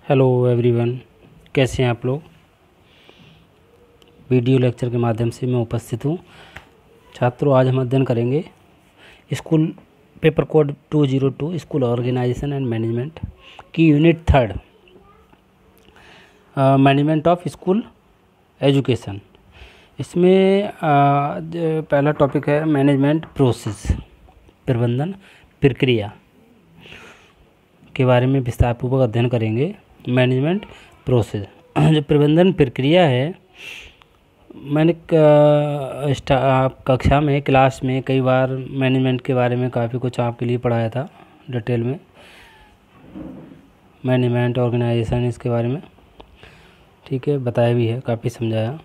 Hello everyone, कैसे हैं आप लोग। वीडियो लेक्चर के माध्यम से मैं उपस्थित हूँ। छात्रों, आज हम अध्ययन करेंगे school paper code 202 school organisation and management की unit 3 management of school education. इसमें पहला टॉपिक है मैनेजमेंट प्रोसेस, प्रबंधन प्रक्रिया के बारे में विस्तारपूर्वक अध्ययन करेंगे। मैनेजमेंट प्रोसेस जो प्रबंधन प्रक्रिया है, मैंने कक्षा में क्लास में कई बार मैनेजमेंट के बारे में काफ़ी कुछ आपके लिए पढ़ाया था डिटेल में, मैनेजमेंट ऑर्गेनाइजेशन इसके बारे में, ठीक है, बताया भी है, काफ़ी समझाया।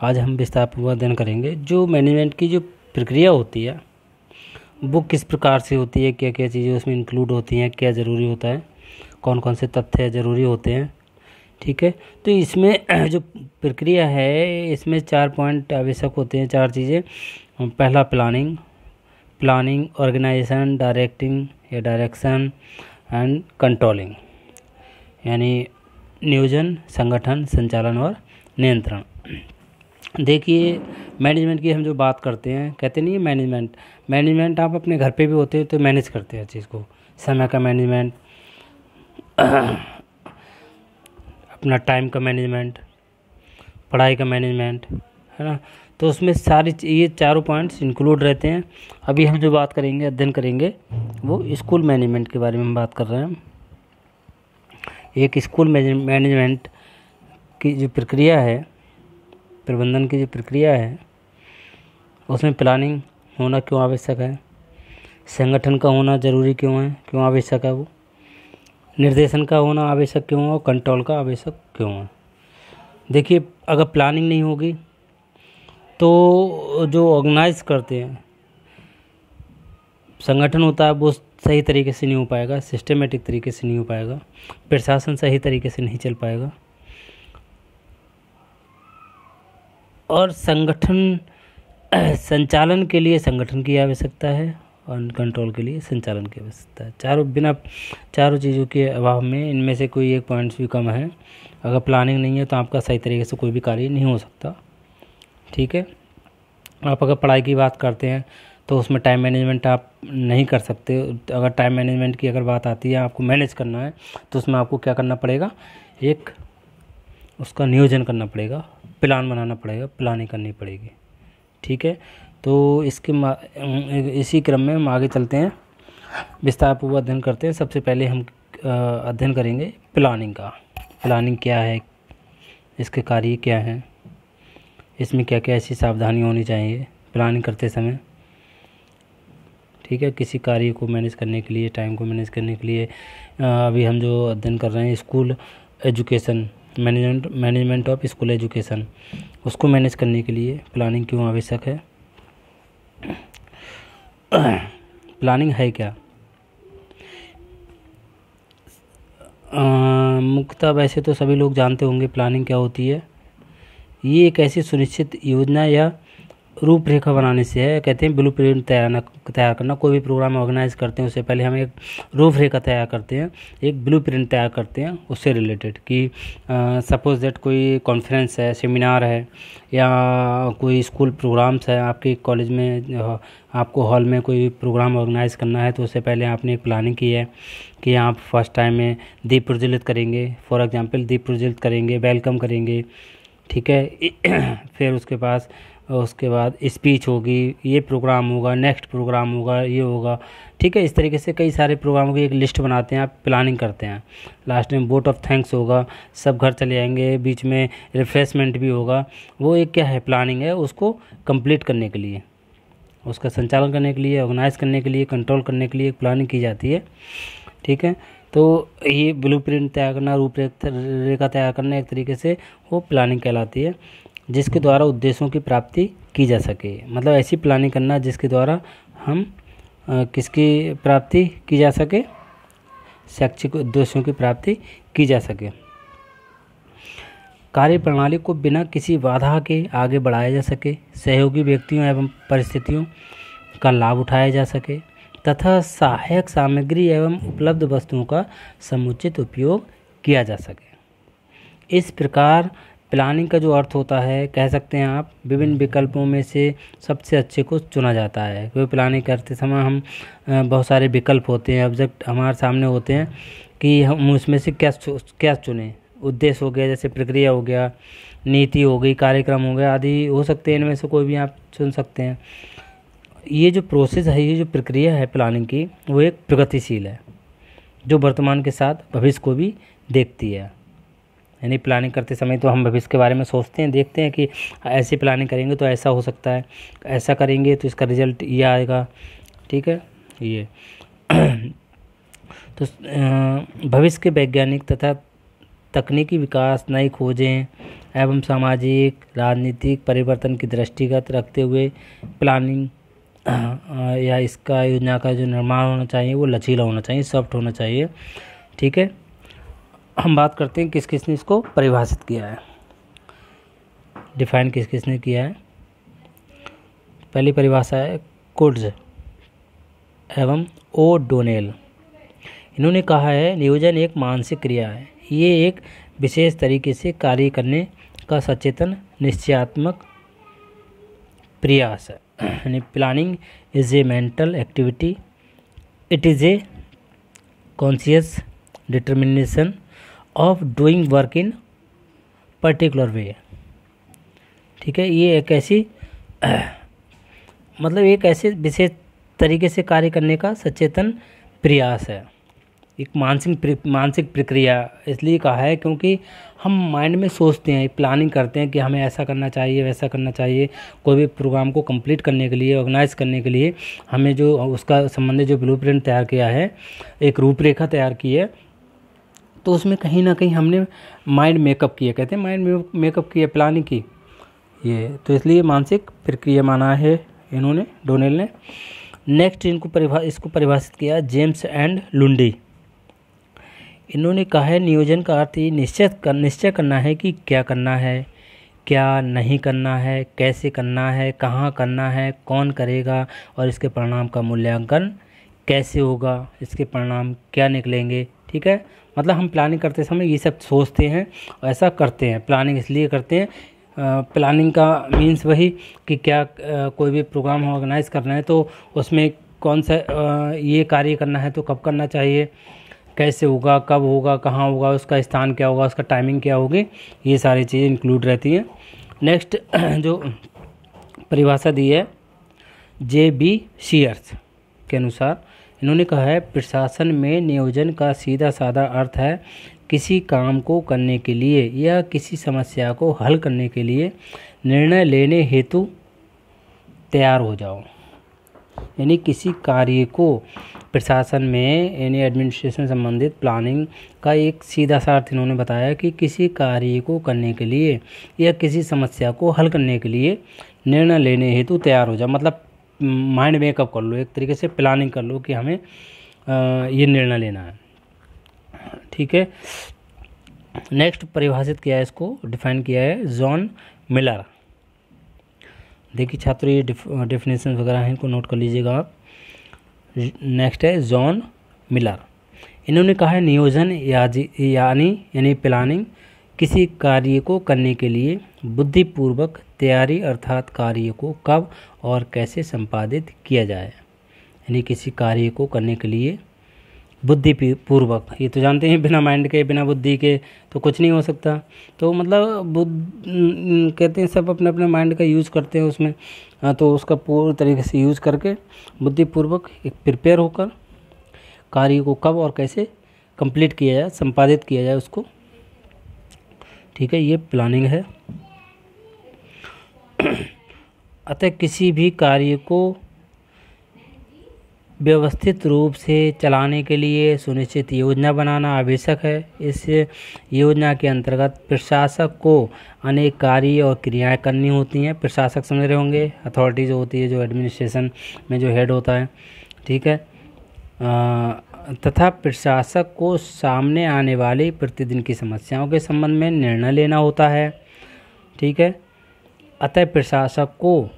आज हम विस्तारपूर्वक अध्ययन करेंगे जो मैनेजमेंट की जो प्रक्रिया होती है वो किस प्रकार से होती है, क्या क्या चीज़ें उसमें इंक्लूड होती हैं, क्या ज़रूरी होता है, कौन कौन से तथ्य ज़रूरी होते हैं, ठीक है। तो इसमें जो प्रक्रिया है इसमें 4 पॉइंट आवश्यक होते हैं, 4 चीज़ें। पहला प्लानिंग, ऑर्गेनाइजेशन, डायरेक्टिंग या डायरेक्शन एंड कंट्रोलिंग, यानी नियोजन, संगठन, संचालन और नियंत्रण। देखिए, मैनेजमेंट की हम जो बात करते हैं, कहते नहीं है मैनेजमेंट आप अपने घर पे भी होते हो तो मैनेज करते हैं चीज़ को, समय का मैनेजमेंट, अपना टाइम का मैनेजमेंट, पढ़ाई का मैनेजमेंट, है ना। तो उसमें सारी ये चारों पॉइंट्स इंक्लूड रहते हैं। अभी हम जो बात करेंगे, अध्ययन करेंगे, वो स्कूल मैनेजमेंट के बारे में हम बात कर रहे हैं। एक स्कूल मैनेजमेंट की जो प्रक्रिया है, प्रबंधन की जो प्रक्रिया है, उसमें प्लानिंग होना क्यों आवश्यक है, संगठन का होना ज़रूरी क्यों है, क्यों आवश्यक है, वो निर्देशन का होना आवश्यक क्यों है और कंट्रोल का आवश्यक क्यों है। देखिए, अगर प्लानिंग नहीं होगी तो जो ऑर्गेनाइज करते हैं संगठन होता है वो सही तरीके से नहीं हो पाएगा, सिस्टमेटिक तरीके से नहीं हो पाएगा, प्रशासन सही तरीके से नहीं चल पाएगा, और संगठन संचालन के लिए संगठन की आवश्यकता है और कंट्रोल के लिए संचालन की आवश्यकता है। चारों चीज़ों के अभाव में इनमें से कोई एक पॉइंट्स भी कम है। अगर प्लानिंग नहीं है तो आपका सही तरीके से कोई भी कार्य नहीं हो सकता, ठीक है। आप अगर पढ़ाई की बात करते हैं तो उसमें टाइम मैनेजमेंट आप नहीं कर सकते। अगर टाइम मैनेजमेंट की अगर बात आती है, आपको मैनेज करना है, तो उसमें आपको क्या करना पड़ेगा, एक उसका नियोजन करना पड़ेगा, प्लान बनाना पड़ेगा, प्लानिंग करनी पड़ेगी, ठीक है। तो इसी क्रम में हम आगे चलते हैं, विस्तारपूर्वक अध्ययन करते हैं। सबसे पहले हम अध्ययन करेंगे प्लानिंग का। प्लानिंग क्या है, इसके कार्य क्या हैं, इसमें क्या क्या ऐसी सावधानी होनी चाहिए प्लानिंग करते समय, ठीक है, किसी कार्य को मैनेज करने के लिए, टाइम को मैनेज करने के लिए। अभी हम जो अध्ययन कर रहे हैं school education, management of school education, उसको मैनेज करने के लिए प्लानिंग क्यों आवश्यक है। प्लानिंग है क्या, मुख्यतः वैसे तो सभी लोग जानते होंगे प्लानिंग क्या होती है। ये एक ऐसी सुनिश्चित योजना या रूपरेखा बनाने से है। कहते हैं ब्लूप्रिंट तैयार करना। कोई भी प्रोग्राम ऑर्गेनाइज करते हैं उससे पहले हम एक रूपरेखा तैयार करते हैं, एक ब्लूप्रिंट तैयार करते हैं उससे रिलेटेड, कि सपोज दैट कोई कॉन्फ्रेंस है, सेमिनार है, या कोई स्कूल प्रोग्राम्स है, आपके कॉलेज में आपको हॉल में कोई प्रोग्राम ऑर्गेनाइज करना है, तो उससे पहले आपने एक प्लानिंग की है कि आप फर्स्ट टाइम में दीप प्रज्वलित करेंगे, फॉर एग्जांपल दीप प्रज्वलित करेंगे, वेलकम करेंगे, ठीक है। फिर उसके बाद स्पीच होगी, ये प्रोग्राम होगा, नेक्स्ट प्रोग्राम होगा, ये होगा, ठीक है। इस तरीके से कई सारे प्रोग्रामों की एक लिस्ट बनाते हैं, आप प्लानिंग करते हैं। लास्ट में वोट ऑफ थैंक्स होगा, सब घर चले जाएंगे, बीच में रिफ्रेशमेंट भी होगा। वो एक क्या है, प्लानिंग है। उसको कंप्लीट करने के लिए, उसका संचालन करने के लिए, ऑर्गेनाइज करने के लिए, कंट्रोल करने के लिए एक प्लानिंग की जाती है, ठीक है। तो ये ब्लूप्रिंट तैयार करना, रूपरेखा तैयार करना, एक तरीके से वो प्लानिंग कहलाती है, जिसके द्वारा उद्देश्यों की प्राप्ति की जा सके। मतलब ऐसी प्लानिंग करना जिसके द्वारा हम किसकी प्राप्ति की जा सके, शैक्षिक उद्देश्यों की प्राप्ति की जा सके। कार्य प्रणाली को बिना किसी बाधा के आगे बढ़ाया जा सके, सहयोगी व्यक्तियों एवं परिस्थितियों का लाभ उठाया जा सके तथा सहायक सामग्री एवं उपलब्ध वस्तुओं का समुचित उपयोग किया जा सके। इस प्रकार प्लानिंग का जो अर्थ होता है, कह सकते हैं आप, विभिन्न विकल्पों में से सबसे अच्छे को चुना जाता है। क्योंकि प्लानिंग करते समय हम बहुत सारे विकल्प होते हैं, ऑब्जेक्ट हमारे सामने होते हैं कि हम उसमें से क्या चुनें। उद्देश्य हो गया, जैसे प्रक्रिया हो गया, नीति हो गई, कार्यक्रम हो गया आदि हो सकते हैं, इनमें से कोई भी आप चुन सकते हैं। ये जो प्रोसेस है, ये जो प्रक्रिया है प्लानिंग की, वो एक प्रगतिशील है जो वर्तमान के साथ भविष्य को भी देखती है। यानी प्लानिंग करते समय तो हम भविष्य के बारे में सोचते हैं, देखते हैं कि ऐसी प्लानिंग करेंगे तो ऐसा हो सकता है, ऐसा करेंगे तो इसका रिजल्ट ये आएगा। ठीक है, ये तो भविष्य के वैज्ञानिक तथा तकनीकी विकास, नई खोजें एवं सामाजिक राजनीतिक परिवर्तन की दृष्टिगत रखते हुए प्लानिंग या इसका योजना का जो निर्माण होना चाहिए वो लचीला होना चाहिए, सॉफ्ट होना चाहिए। ठीक है, हम बात करते हैं किस किसने इसको परिभाषित किया है, डिफाइन किस किसने किया है। पहली परिभाषा है कुड्स एवं ओ डोनेल। इन्होंने कहा है नियोजन एक मानसिक क्रिया है, ये एक विशेष तरीके से कार्य करने का सचेतन निश्चयात्मक प्रयास है। यानी planning is a mental activity, it is a conscious determination of doing work in particular way. ठीक है, ये एक ऐसी मतलब एक ऐसे विशेष तरीके से कार्य करने का सचेतन प्रयास है, एक मानसिक प्रक्रिया। इसलिए कहा है क्योंकि हम माइंड में सोचते हैं, प्लानिंग करते हैं कि हमें ऐसा करना चाहिए, वैसा करना चाहिए। कोई भी प्रोग्राम को कंप्लीट करने के लिए, ऑर्गेनाइज करने के लिए हमें जो उसका संबंधित जो ब्लूप्रिंट तैयार किया है, एक रूपरेखा तैयार की है, तो उसमें कहीं ना कहीं हमने माइंड मेकअप किया, कहते हैं माइंड मेकअप किया, प्लानिंग की ये, तो इसलिए मानसिक प्रक्रिया माना है इन्होंने, डोनेल ने। नेक्स्ट इसको परिभाषित किया जेम्स एंड लुंडी। इन्होंने कहा है नियोजन का अर्थ ये निश्चय करना है कि क्या करना है, क्या नहीं करना है, कैसे करना है, कहाँ करना है, कौन करेगा और इसके परिणाम का मूल्यांकन कैसे होगा, इसके परिणाम क्या निकलेंगे। ठीक है, मतलब हम प्लानिंग करते समय ये सब सोचते हैं और ऐसा करते हैं। प्लानिंग इसलिए करते हैं, प्लानिंग का मीन्स वही कि क्या कोई भी प्रोग्राम ऑर्गेनाइज करना है तो उसमें कौन सा ये कार्य करना है तो कब करना चाहिए, कैसे होगा, कब होगा, कहाँ होगा, उसका स्थान क्या होगा, उसका टाइमिंग क्या होगी, ये सारी चीज़ें इंक्लूड रहती हैं। नेक्स्ट जो परिभाषा दी है जे.बी. शीयर्स के अनुसार, इन्होंने कहा है प्रशासन में नियोजन का सीधा साधा अर्थ है किसी काम को करने के लिए या किसी समस्या को हल करने के लिए निर्णय लेने हेतु तैयार हो जाओ। यानी किसी कार्य को प्रशासन में यानी एडमिनिस्ट्रेशन संबंधित प्लानिंग का एक सीधा सा अर्थ इन्होंने बताया कि किसी कार्य को करने के लिए या किसी समस्या को हल करने के लिए निर्णय लेने हेतु तैयार हो जाओ। मतलब माइंड मेकअप कर लो, एक तरीके से प्लानिंग कर लो कि हमें ये निर्णय लेना है। ठीक है, नेक्स्ट परिभाषित किया है, इसको डिफाइन किया है जॉन मिलर। देखिए छात्रों, ये डेफिनेशन वगैरह हैं, इनको नोट कर लीजिएगा आप। नेक्स्ट है जॉन मिलर। इन्होंने कहा है नियोजन यानी प्लानिंग किसी कार्य को करने के लिए बुद्धिपूर्वक तैयारी, अर्थात कार्य को कब और कैसे संपादित किया जाए। यानी किसी कार्य को करने के लिए बुद्धिपूर्वक, ये तो जानते हैं बिना माइंड के, बिना बुद्धि के तो कुछ नहीं हो सकता। तो मतलब कहते हैं सब अपने अपने माइंड का यूज़ करते हैं उसमें, तो उसका पूर्ण तरीके से यूज़ करके बुद्धिपूर्वक एक प्रिपेयर होकर कार्य को कब और कैसे कंप्लीट किया जाए, संपादित किया जाए उसको। ठीक है, ये प्लानिंग है। अतः किसी भी कार्य को व्यवस्थित रूप से चलाने के लिए सुनिश्चित योजना बनाना आवश्यक है। इस योजना के अंतर्गत प्रशासक को अनेक कार्य और क्रियाएं करनी होती हैं। प्रशासक समझ रहे होंगे, अथॉरिटी जो होती है, जो एडमिनिस्ट्रेशन में जो हेड होता है। ठीक है, तथा प्रशासक को सामने आने वाली प्रतिदिन की समस्याओं के संबंध में निर्णय लेना होता है। ठीक है, अतः प्रशासक को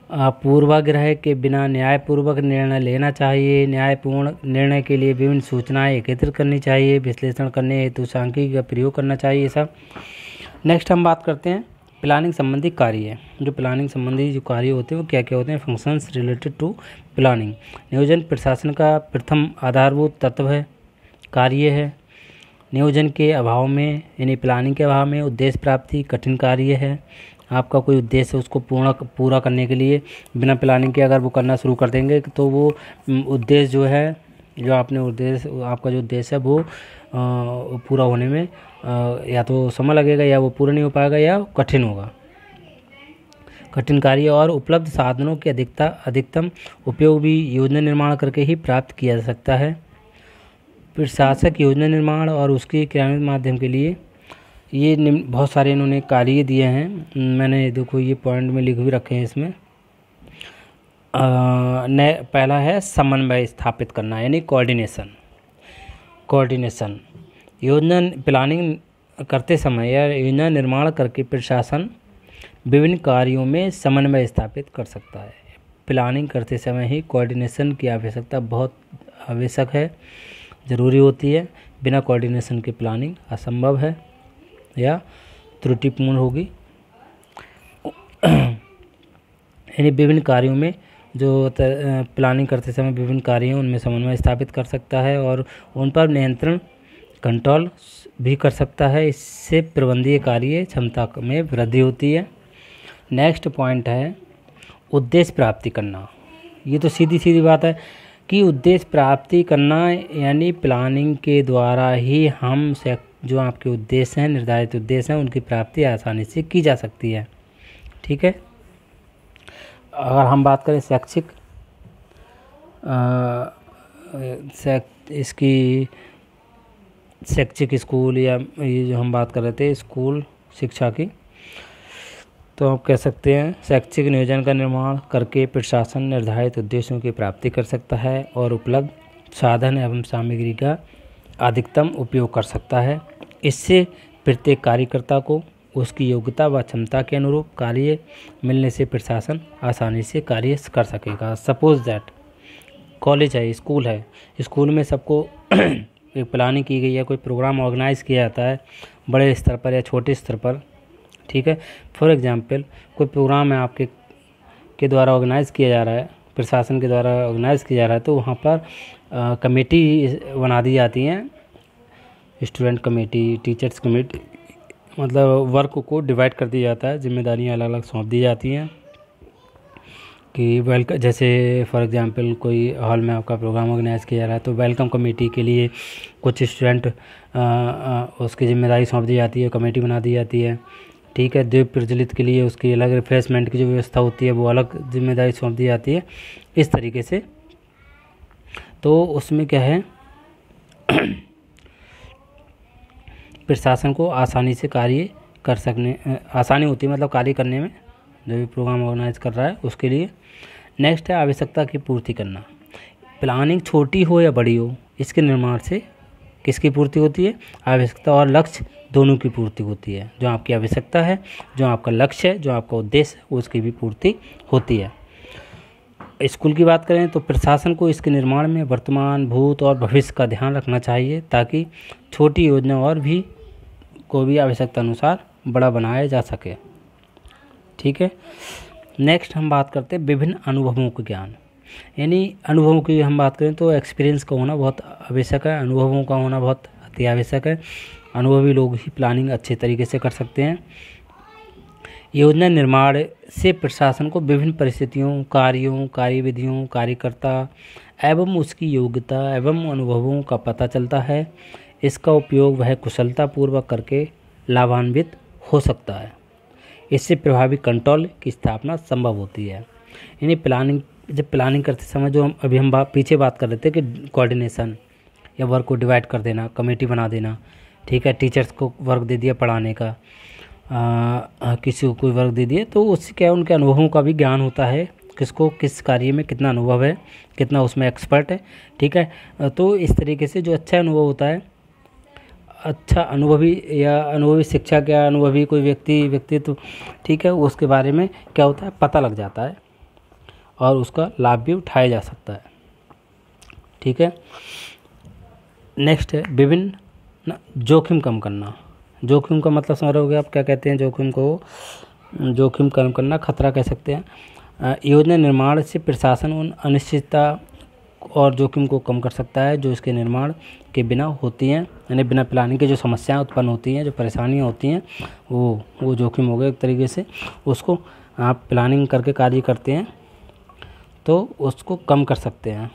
पूर्वाग्रह के बिना न्यायपूर्वक निर्णय लेना चाहिए। न्यायपूर्ण निर्णय के लिए विभिन्न सूचनाएं एकत्रित करनी चाहिए। विश्लेषण करने हेतु सांख्यिकी का प्रयोग करना चाहिए सब। नेक्स्ट हम बात करते हैं प्लानिंग संबंधी कार्य। जो प्लानिंग संबंधी जो कार्य होते हैं वो क्या क्या होते हैं? Functions related to planning. नियोजन प्रशासन का प्रथम आधारभूत तत्व है, कार्य है। नियोजन के अभाव में यानी प्लानिंग के अभाव में उद्देश्य प्राप्ति कठिन कार्य है। आपका कोई उद्देश्य है उसको पूरा करने के लिए बिना प्लानिंग के अगर वो करना शुरू कर देंगे तो वो उद्देश्य जो है, जो आपने उद्देश्य, आपका जो उद्देश्य है वो पूरा होने में या तो समय लगेगा या वो पूरा नहीं हो पाएगा या कठिन होगा। कठिन कार्य और उपलब्ध साधनों के अधिकतम उपयोग भी योजना निर्माण करके ही प्राप्त किया जा सकता है। प्रशासक योजना निर्माण और उसके क्रियान्वयन माध्यम के लिए ये बहुत सारे इन्होंने कार्य दिए हैं। मैंने देखो ये पॉइंट में लिख भी रखे हैं इसमें। पहला है समन्वय स्थापित करना यानी कोऑर्डिनेशन। योजना प्लानिंग करते समय या योजना निर्माण करके प्रशासन विभिन्न कार्यों में समन्वय स्थापित कर सकता है। प्लानिंग करते समय ही कोऑर्डिनेशन की आवश्यकता बहुत आवश्यक है, ज़रूरी होती है। बिना कोऑर्डिनेशन के प्लानिंग असंभव है या त्रुटिपूर्ण होगी। यानी विभिन्न कार्यों में जो प्लानिंग करते समय विभिन्न कार्यों उनमें समन्वय स्थापित कर सकता है और उन पर नियंत्रण कंट्रोल भी कर सकता है। इससे प्रबंधीय कार्य क्षमता में वृद्धि होती है। नेक्स्ट पॉइंट है उद्देश्य प्राप्ति करना। ये तो सीधी सीधी बात है कि उद्देश्य प्राप्ति करना यानी प्लानिंग के द्वारा ही हम जो आपके उद्देश्य हैं, निर्धारित उद्देश्य हैं, उनकी प्राप्ति आसानी से की जा सकती है। ठीक है। अगर हम बात करें शैक्षिक स्कूल या ये जो हम बात कर रहे थे स्कूल शिक्षा की, तो आप कह सकते हैं शैक्षिक नियोजन का निर्माण करके प्रशासन निर्धारित उद्देश्यों की प्राप्ति कर सकता है और उपलब्ध साधन एवं सामग्री का अधिकतम उपयोग कर सकता है। इससे प्रत्येक कार्यकर्ता को उसकी योग्यता व क्षमता के अनुरूप कार्य मिलने से प्रशासन आसानी से कार्य कर सकेगा। सपोज दैट कॉलेज है, स्कूल है, स्कूल में सबको एक प्लानिंग की गई है, कोई प्रोग्राम ऑर्गेनाइज किया जाता है बड़े स्तर पर या छोटे स्तर पर। ठीक है। फॉर एग्जांपल कोई प्रोग्राम है आपके के द्वारा ऑर्गेनाइज किया जा रहा है, प्रशासन के द्वारा ऑर्गेनाइज किया जा रहा है, तो वहाँ पर कमेटी बना दी जाती हैं, स्टूडेंट कमेटी, टीचर्स कमेटी, मतलब वर्क को डिवाइड कर दिया जाता है, जिम्मेदारियाँ अलग अलग सौंप दी जाती हैं कि जैसे फॉर एग्जांपल कोई हॉल में आपका प्रोग्राम ऑर्गेनाइज किया जा रहा है तो वेलकम कमेटी के लिए कुछ स्टूडेंट उसकी जिम्मेदारी सौंप दी जाती है, कमेटी बना दी जाती है। ठीक है। दीप प्रज्वलित के लिए उसकी अलग रिफ्रेशमेंट की जो व्यवस्था होती है वो अलग जिम्मेदारी सौंप दी जाती है। इस तरीके से तो उसमें क्या है प्रशासन को आसानी से कार्य कर सकने आसानी होती है, मतलब कार्य करने में जो भी प्रोग्राम ऑर्गेनाइज कर रहा है उसके लिए। नेक्स्ट है आवश्यकता की पूर्ति करना। प्लानिंग छोटी हो या बड़ी हो, इसके निर्माण से किसकी पूर्ति होती है? आवश्यकता और लक्ष्य दोनों की पूर्ति होती है। जो आपकी आवश्यकता है, जो आपका लक्ष्य है, जो आपका उद्देश्य है, उसकी भी पूर्ति होती है। स्कूल की बात करें तो प्रशासन को इसके निर्माण में वर्तमान, भूत और भविष्य का ध्यान रखना चाहिए ताकि छोटी योजना और भी को भी आवश्यकता अनुसार बड़ा बनाया जा सके। ठीक है। नेक्स्ट हम बात करते हैं विभिन्न अनुभवों का ज्ञान। यानी अनुभवों की हम बात करें तो एक्सपीरियंस का होना बहुत आवश्यक है, अनुभवों का होना बहुत अति आवश्यक है। अनुभवी लोग ही प्लानिंग अच्छे तरीके से कर सकते हैं। योजना निर्माण से प्रशासन को विभिन्न परिस्थितियों, कार्यों, कार्यविधियों, कार्यकर्ता एवं उसकी योग्यता एवं अनुभवों का पता चलता है। इसका उपयोग वह कुशलतापूर्वक करके लाभान्वित हो सकता है। इससे प्रभावी कंट्रोल की स्थापना संभव होती है। यानी जब प्लानिंग करते समय जो हम पीछे बात कर रहे थे कि कोऑर्डिनेशन या वर्क को डिवाइड कर देना, कमेटी बना देना। ठीक है। टीचर्स को वर्क दे दिया पढ़ाने का, किसी को कोई वर्क दे दिया, तो उससे क्या है उनके अनुभवों का भी ज्ञान होता है, किसको किस कार्य में कितना अनुभव है, कितना उसमें एक्सपर्ट है। ठीक है। तो इस तरीके से जो अच्छा अनुभव होता है, अच्छा अनुभवी शिक्षक या अनुभवी कोई व्यक्तित्व, ठीक है, उसके बारे में क्या होता है पता लग जाता है। और उसका लाभ भी उठाया जा सकता है। ठीक है, नेक्स्ट है विभिन्न जोखिम कम करना। जोखिम का मतलब समझ रहे हो आप क्या कहते हैं जोखिम को? जोखिम कम करना, खतरा कह सकते हैं। योजना निर्माण से प्रशासन उन अनिश्चितता और जोखिम को कम कर सकता है जो इसके निर्माण के बिना होती हैं, यानी बिना प्लानिंग के जो समस्याएं उत्पन्न होती हैं, जो परेशानियां होती हैं, वो जोखिम हो गए एक तरीके से। उसको आप प्लानिंग करके कार्य करते हैं तो उसको कम कर सकते हैं।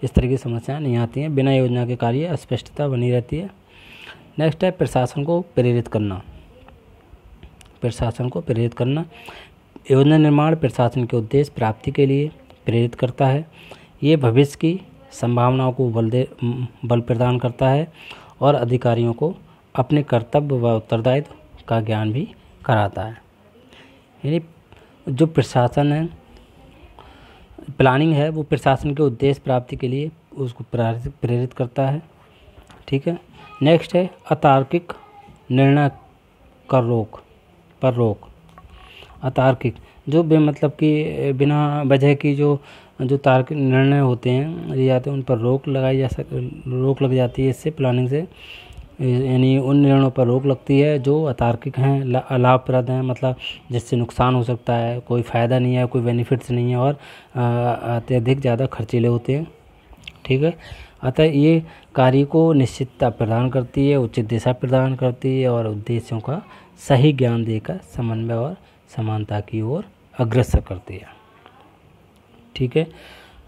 इस तरह की समस्याएं नहीं आती हैं। बिना योजना के कार्य अस्पष्टता बनी रहती है। नेक्स्ट है प्रशासन को प्रेरित करना। प्रशासन को प्रेरित करना, योजना निर्माण प्रशासन के उद्देश्य प्राप्ति के लिए प्रेरित करता है। ये भविष्य की संभावनाओं को बल प्रदान करता है और अधिकारियों को अपने कर्तव्य व उत्तरदायित्व का ज्ञान भी कराता है। यानी जो प्रशासन है, प्लानिंग है, वो प्रशासन के उद्देश्य प्राप्ति के लिए उसको प्रेरित करता है। ठीक है, नेक्स्ट है अतार्किक निर्णय पर रोक। अतार्किक जो मतलब कि बिना वजह की जो तार्किक निर्णय होते हैं लिए जाते हैं, उन पर रोक लग जाती है इससे, प्लानिंग से। यानी उन निर्णयों पर रोक लगती है जो अतार्किक हैं, अलाभप्रद हैं, मतलब जिससे नुकसान हो सकता है, कोई फ़ायदा नहीं है, कोई बेनिफिट्स नहीं है और अत्यधिक ज़्यादा खर्चीले होते हैं। ठीक है, अतः ये कार्य को निश्चितता प्रदान करती है, उचित दिशा प्रदान करती है और उद्देश्यों का सही ज्ञान देकर समन्वय और समानता की ओर अग्रसर करती है। ठीक है,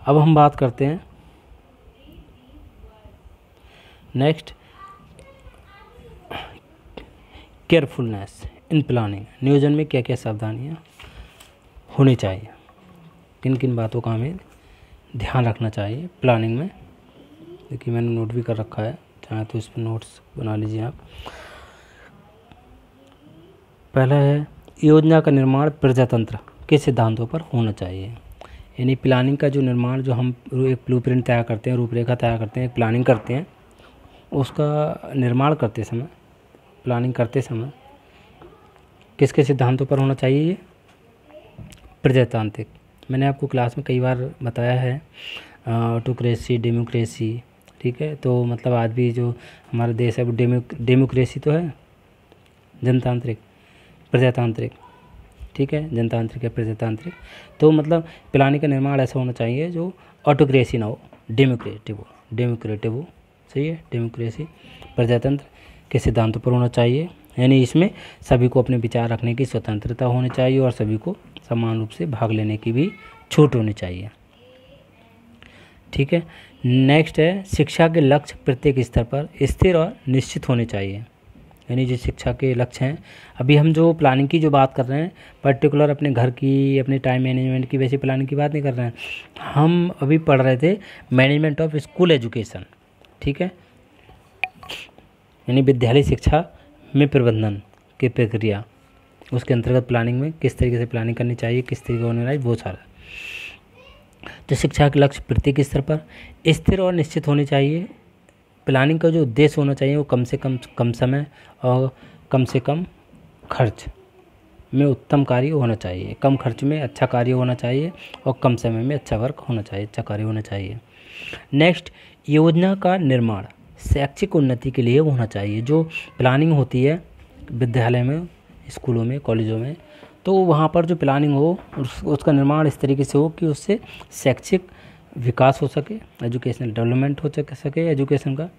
अब हम बात करते हैं नेक्स्ट केयरफुलनेस इन प्लानिंग। नियोजन में क्या क्या सावधानियाँ होनी चाहिए, किन किन बातों का हमें ध्यान रखना चाहिए प्लानिंग में। देखिए मैंने नोट भी कर रखा है, चाहे तो इस पर नोट्स बना लीजिए आप। पहला है योजना का निर्माण प्रजातंत्र के सिद्धांतों पर होना चाहिए। यानी प्लानिंग का जो निर्माण, जो हम एक ब्लूप्रिंट तैयार करते हैं, रूपरेखा तैयार करते हैं, प्लानिंग करते हैं, उसका निर्माण करते समय, प्लानिंग करते समय किसके सिद्धांतों पर होना चाहिए? ये प्रजातांत्रिक। मैंने आपको क्लास में कई बार बताया है, ऑटोक्रेसी, डेमोक्रेसी। ठीक है, तो मतलब आज भी जो हमारा देश है वो डेमोक्रेसी तो है, जनतांत्रिक, प्रजातांत्रिक। ठीक है, जनतांत्रिक या प्रजातांत्रिक। तो मतलब प्लानिंग का निर्माण ऐसा होना चाहिए जो ऑटोक्रेसी ना हो, डेमोक्रेटिव हो। सही है, डेमोक्रेसी प्रजातंत्र के सिद्धांतों पर होना चाहिए। यानी इसमें सभी को अपने विचार रखने की स्वतंत्रता होनी चाहिए और सभी को समान रूप से भाग लेने की भी छूट होनी चाहिए। ठीक है, नेक्स्ट है शिक्षा के लक्ष्य प्रत्येक स्तर पर स्थिर और निश्चित होने चाहिए। यानी जो शिक्षा के लक्ष्य हैं, अभी हम जो प्लानिंग की जो बात कर रहे हैं, पर्टिकुलर अपने घर की, अपने टाइम मैनेजमेंट की वैसी प्लानिंग की बात नहीं कर रहे हैं। हम अभी पढ़ रहे थे मैनेजमेंट ऑफ स्कूल एजुकेशन। ठीक है, यानी विद्यालय शिक्षा में प्रबंधन की प्रक्रिया, उसके अंतर्गत प्लानिंग में किस तरीके से प्लानिंग करनी चाहिए, किस तरीके होने चाहिए, वो सारा। तो शिक्षा के लक्ष्य प्रत्येक स्तर पर स्थिर और निश्चित होने चाहिए। प्लानिंग का जो उद्देश्य होना चाहिए वो कम से कम समय और कम से कम खर्च में उत्तम कार्य होना चाहिए। कम खर्च में अच्छा कार्य होना चाहिए और कम समय में अच्छा वर्क होना चाहिए, अच्छा कार्य होना चाहिए। नेक्स्ट, योजना का निर्माण शैक्षिक उन्नति के लिए होना चाहिए। जो प्लानिंग होती है विद्यालय में, स्कूलों में, कॉलेजों में, तो वहाँ पर जो प्लानिंग हो उसका निर्माण इस तरीके से हो कि उससे शैक्षिक विकास हो सके, एजुकेशनल डेवलपमेंट हो सके एजुकेशन का।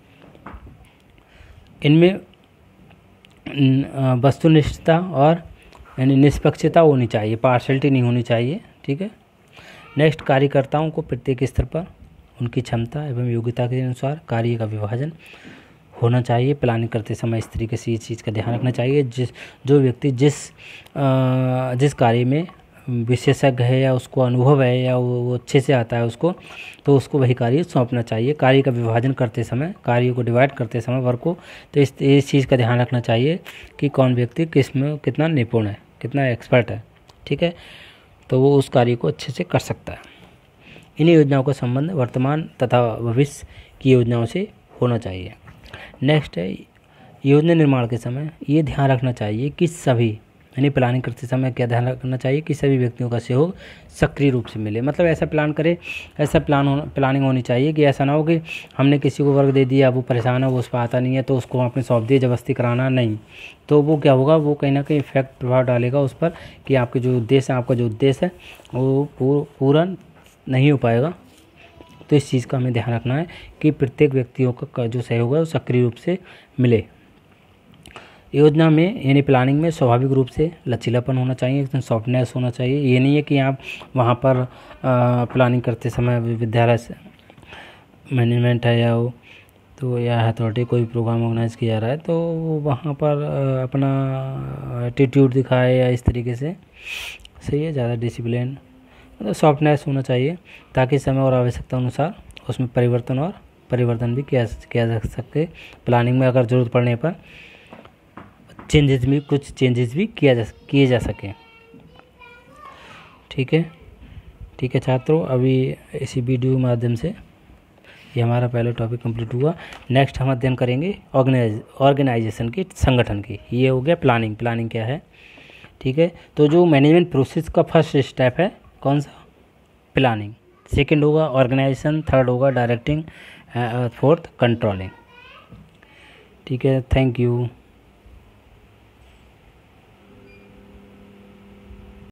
इनमें वस्तुनिष्ठता और यानी निष्पक्षता होनी चाहिए, पार्शलिटी नहीं होनी चाहिए। ठीक है, नेक्स्ट कार्यकर्ताओं को प्रत्येक स्तर पर उनकी क्षमता एवं योग्यता के अनुसार कार्य का विभाजन होना चाहिए। प्लानिंग करते समय इस तरीके से इस चीज़ का ध्यान रखना चाहिए, जो व्यक्ति जिस कार्य में विशेषज्ञ है या उसको अनुभव है या वो अच्छे से आता है उसको, तो उसको वही कार्य सौंपना चाहिए। कार्य का विभाजन करते समय, कार्य को डिवाइड करते समय वर्क को, तो इस चीज़ का ध्यान रखना चाहिए कि कौन व्यक्ति किस में कितना निपुण है, कितना एक्सपर्ट है। ठीक है, तो वो उस कार्य को अच्छे से कर सकता है। इन योजनाओं का संबंध वर्तमान तथा भविष्य की योजनाओं से होना चाहिए। नेक्स्ट है योजना निर्माण के समय ये ध्यान रखना चाहिए कि सभी यानी प्लानिंग करते समय क्या ध्यान रखना चाहिए कि सभी व्यक्तियों का सहयोग सक्रिय रूप से मिले। मतलब ऐसा प्लान करें, ऐसा प्लानिंग होनी चाहिए कि ऐसा ना हो कि हमने किसी को वर्क दे दिया, वो परेशान है, वो उस पर आता नहीं है तो उसको आपने सौंप दिया, ज़बरदस्ती कराना नहीं, तो वो क्या होगा, वो कहीं ना कहीं इफेक्ट प्रभाव डालेगा उस पर कि आपके जो उद्देश्य है, आपका जो उद्देश्य है वो पूरा नहीं हो पाएगा। तो इस चीज़ का हमें ध्यान रखना है कि प्रत्येक व्यक्तियों का जो सहयोग है वो सक्रिय रूप से मिले। योजना में यानी प्लानिंग में स्वाभाविक रूप से लचीलापन होना चाहिए, एकदम सॉफ्टनेस होना चाहिए। ये नहीं है कि आप वहाँ पर प्लानिंग करते समय विद्यालय से मैनेजमेंट है या वो तो या अथॉरिटी कोई प्रोग्राम ऑर्गेनाइज किया जा रहा है तो वहाँ पर अपना एटीट्यूड दिखाए या इस तरीके से, सही है, ज़्यादा डिसिप्लिन मतलब सॉफ्टनेस होना चाहिए ताकि समय और आवश्यकता अनुसार उसमें परिवर्तन भी किया जा सके। प्लानिंग में अगर ज़रूरत पड़ने पर कुछ चेंजेस भी किए जा सकें। ठीक है छात्रों, अभी इसी वीडियो के माध्यम से ये हमारा पहला टॉपिक कंप्लीट हुआ। नेक्स्ट हम अध्ययन करेंगे ऑर्गेनाइजेशन की, संगठन की। ये हो गया प्लानिंग क्या है। ठीक है, तो जो मैनेजमेंट प्रोसेस का फर्स्ट स्टेप है कौन सा, प्लानिंग। सेकंड होगा ऑर्गेनाइजेशन, थर्ड होगा डायरेक्टिंग, फोर्थ कंट्रोलिंग। ठीक है, थैंक यू।